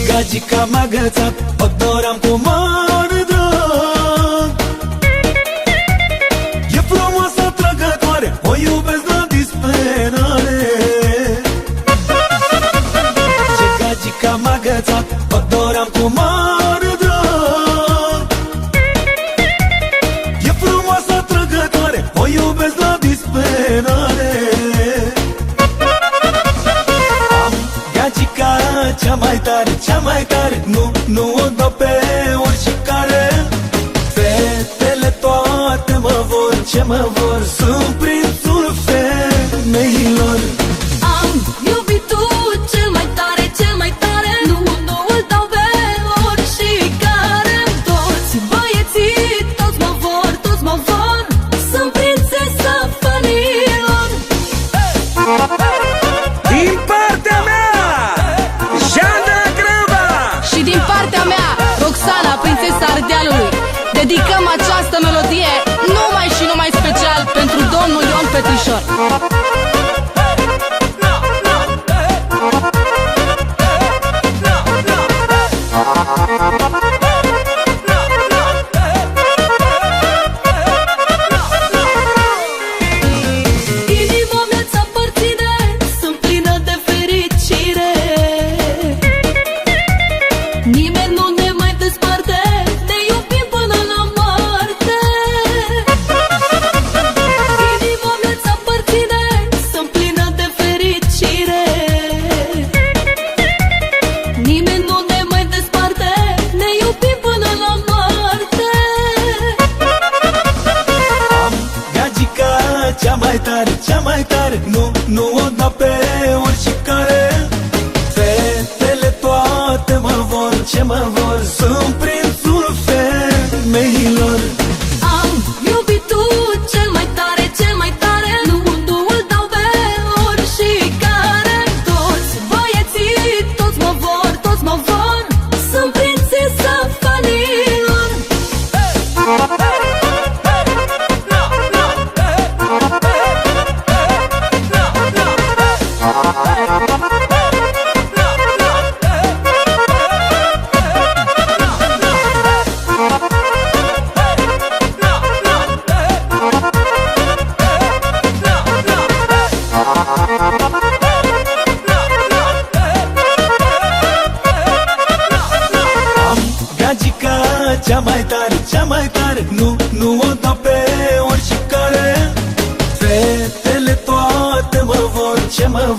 Gagica m-a agățat, o doream cu mare drag. E frumoasă, atrăgătoare, o iubesc la disperare. Ce gagica m-a agățat, o doream cu mare drag. E frumoasă, atrăgătoare, o iubesc la disperare. Gagica cea mai tare, cea mai tare, nu o dau pe oricare. Fetele toate mă vor, ce mă vor, sunt prințul femeilor. Am iubitul cel mai tare, cel mai tare, nu îl dau pe oricare. Toți băieții, toți mă vor, sunt prințesa fanilor. Din partea mea, Jana Graba! Și din partea mea, Roxana, prințesa Ardealului, dedicăm această melodie numai și numai special pentru domnul Ion Petrișor. Inima mea ți-aparține, sunt plină de fericire. Nimeni nu ne mai desparte, ne iubim până la moarte. Inima mea ți-aparține, sunt plină de fericire. Nimeni nu ne mai desparte, ne iubim până la moarte. Gagica cea mai tare, cea mai tare, nu o dau pe oricare. Fetele toate mă vor, ce mă vor, sunt prințul femeilor. Am iubitul cel mai tare, cel mai tare, nu îl dau pe oricare. Toți băieții, toți mă vor, sunt prințesa fanilor. Gagica cea mai tare, cea mai tare, nu o dau pe oricare. Fetele toate mă vor, ce mă